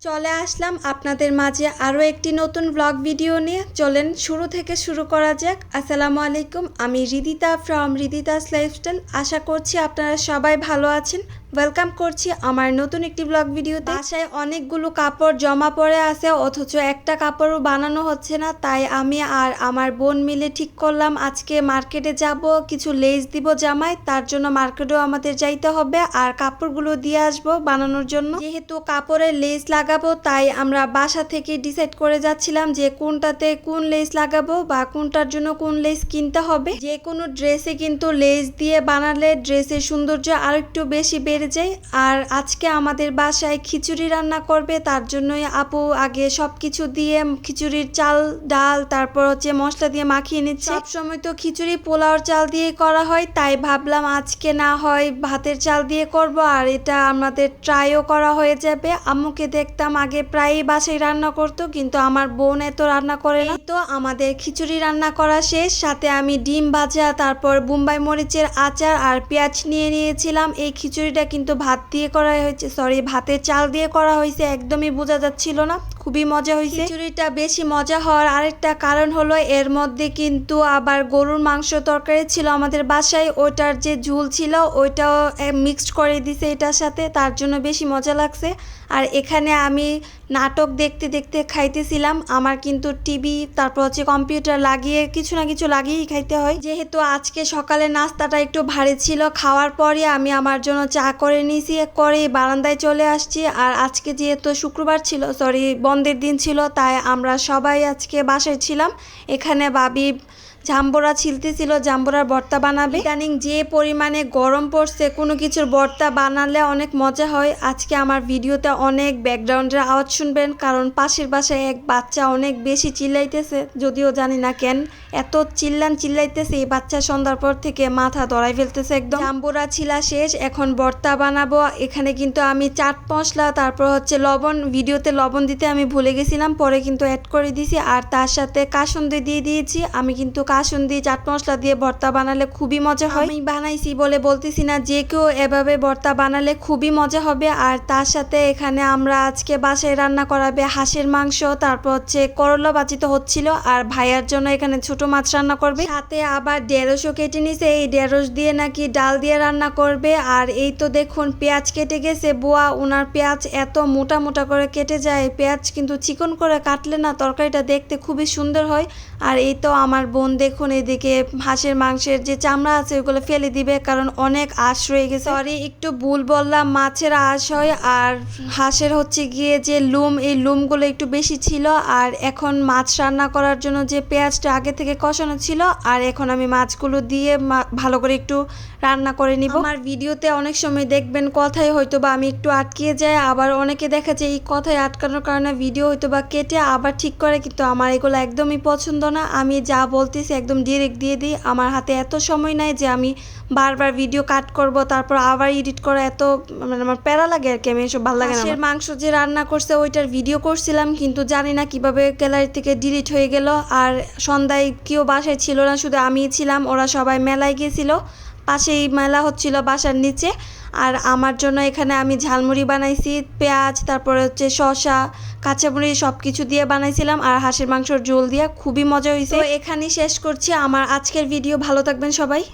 চলে আসলাম আপনাদের মাঝে আরও একটি নতুন ব্লগ ভিডিও নিয়ে। চলেন শুরু থেকে শুরু করা যাক। আসসালামু আলাইকুম, আমি রিদিতা ফ্রম রিদিতাস লাইফস্টাইল। আশা করছি আপনারা সবাই ভালো আছেন। ওয়েলকাম করছি আমার নতুন একটি ব্লগ ভিডিওতে। বাসায় অনেকগুলো কাপড় জমা পড়ে আছে, অথচ একটা কাপড়ও বানানো হচ্ছে না। তাই আমি আর আমার বোন মিলে ঠিক করলাম আজকে মার্কেটে যাব, কিছু লেস দিব জামায়। তার জন্য মার্কেটেও আমাদের যাইতে হবে আর কাপড়গুলো দিয়ে আসবো বানানোর জন্য। যেহেতু কাপড়ের লেস লাগাবো, তাই আমরা বাসা থেকে ডিসাইড করে যাচ্ছিলাম যে কোনটাতে কোন লেস লাগাবো বা কোনটার জন্য কোন লেস কিনতে হবে। যে কোনো ড্রেসে কিন্তু লেস দিয়ে বানালে ড্রেসের সৌন্দর্য আর একটু বেশি বেড়ে যায়। আর আজকে আমাদের বাসায় খিচুড়ি রান্না করবে, তার জন্যই আপু আগে সব কিছু দিয়ে খিচুড়ির চাল ডাল তারপর হচ্ছে মশলা দিয়ে মাখিয়ে নিচ্ছে। সবসময় তো খিচুড়ি পোলাওর চাল দিয়ে করা হয়, তাই ভাবলাম আজকে না হয় ভাতের চাল দিয়ে করব, আর এটা আমাদের ট্রাইও করা হয়ে যাবে। আম্মুকে দেখতাম আগে প্রায়ই বাসায় রান্না করতো, কিন্তু আমার বোন এত রান্না করে না। তো আমাদের খিচুড়ি রান্না করা শেষ, সাথে আমি ডিম ভাজা তারপর বোম্বাই মরিচের আচার আর পেঁয়াজ নিয়ে নিয়েছিলাম। এই খিচুড়িটা কিন্তু ভাত দিয়ে করা হয়েছে, সরি ভাতের চাল দিয়ে করা হয়েছে, একদমই বোঝা যাচ্ছিল না। খুবই মজা হয়েছে। খিচুড়িটা বেশি মজা হওয়ার আরেকটা কারণ হলো এর মধ্যে কিন্তু আবার গরুর মাংস তরকারি ছিল আমাদের বাসায়, ওইটার যে ঝুল ছিল ওইটাও মিক্সড করে দিছে এটার সাথে, তার জন্য বেশি মজা লাগছে। আর এখানে আমি নাটক দেখতে দেখতে খাইতেছিলাম। আমার কিন্তু টিভি তারপর হচ্ছে কম্পিউটার লাগিয়ে কিছু না কিছু লাগিয়েই খাইতে হয়। যেহেতু আজকে সকালে নাস্তাটা একটু ভারী ছিল, খাওয়ার পরে আমি আমার জন্য চা করে নিয়েছি, করে বারান্দায় চলে আসছি। আর আজকে যেহেতু শুক্রবার ছিল, সরি বন্ধের দিন ছিল, তাই আমরা সবাই আজকে বাসায় ছিলাম। এখানে ভাবি জাম্বুরা ছিলতেছিল, জাম্বুরার ভর্তা বানাবে। ইদানিং যে পরিমাণে গরম পড়ছে, কোনো কিছুর ভর্তা বানালে অনেক মজা হয়। আজকে আমার ভিডিওতে অনেক ব্যাকগ্রাউন্ডের আওয়াজ শুনবেন, কারণ পাশের বাসায় এক বাচ্চা অনেক বেশি চিল্লাইতেছে, যদিও জানি না কেন এত চিল্লাইতেছে। এই বাচ্চা সন্ধ্যার পর থেকে মাথা ধরাই ফেলতেছে একদম। জাম্বুরা ছিলা শেষ, এখন ভর্তা বানাবো। এখানে কিন্তু আমি চাট মশলা তারপর হচ্ছে লবণ, ভিডিওতে লবণ দিতে আমি ভুলে গেছিলাম, পরে কিন্তু অ্যাড করে দিয়েছি। আর তার সাথে কাসুন্দি দিয়ে দিয়েছি। আমি কিন্তু কাসুন্দি চাট মশলা দিয়ে ভর্তা বানালে খুবই মজা হয়। আমি বানাইছি বলে বলতেছি না, যে কেউ এভাবে ভর্তা বানালে খুবই মজা হবে। আর তার সাথে এখানে আমরা আজকে বাসায় রান্না করাবে হাঁসের মাংস, তারপর হচ্ছে করলা ভাজি তো হচ্ছিল, আর ভাইয়ার জন্য এখানে ছোট মাছ রান্না করবে। সাথে আবার ঢেঁড়সও কেটে নিছে, এই ঢেঁড়স দিয়ে নাকি ডাল দিয়ে রান্না করবে। আর এই তো দেখুন পেঁয়াজ কেটে গেছে বুয়া, ওনার পেঁয়াজ এত মোটা মোটা করে কেটে যায়, পেঁয়াজ কিন্তু চিকন করে কাটলে না তরকারিটা দেখতে খুবই সুন্দর হয়। আর এই তো আমার বোন দেখুন এদিকে হাঁসের মাংসের যে চামড়া আছে ওইগুলো ফেলে দিবে, কারণ অনেক আঁশ রয়ে গেছে। সরি একটু ভুল বললাম, মাছের আঁশ হয় আর হাঁসের হচ্ছে গিয়ে যে লুম, এই লুমগুলো একটু বেশি ছিল। আর এখন মাছ রান্না করার জন্য যে পেঁয়াজটা আগে থেকে কষানো ছিল, আর এখন আমি মাছগুলো দিয়ে ভালো করে একটু রান্না করে নিব। আমার ভিডিওতে অনেক সময় দেখবেন কথায় হয়তো বা আমি একটু আটকিয়ে যাই, আবার অনেকে দেখা যায় এই কথায় আটকানোর কারণে ভিডিও হয়তো বা কেটে আবার ঠিক করে, কিন্তু আমার এগুলো একদমই পছন্দ না। আমি যা বলতেছি একদম ডিরেক্ট দিয়ে দিই। আমার হাতে এত সময় নাই যে আমি বারবার ভিডিও কাট করব তারপর আবার এডিট করা, এত মানে আমার প্যারা লাগে আর কি, আমি এসব ভালো লাগে না। হাঁসের মাংস যে রান্না করছে ওইটার ভিডিও করছিলাম, কিন্তু জানি না কিভাবে গ্যালারি থেকে ডিলিট হয়ে গেল। আর সন্ধ্যায় কেউ বাসায় ছিল না, শুধু আমিই ছিলাম, ওরা সবাই মেলায় গিয়েছিল, পাশেই মেলা হচ্ছিল বাসার নিচে। আর আমার জন্য এখানে আমি ঝালমুড়ি বানাইছি, পেঁয়াজ তারপরে হচ্ছে শসা কাঁচামরিচ সব কিছু দিয়ে বানাইছিলাম, আর হাঁসের মাংসর ঝোল দিয়ে খুবই মজা হয়েছে। তো এখানেই শেষ করছি আমার আজকের ভিডিও। ভালো থাকবেন সবাই।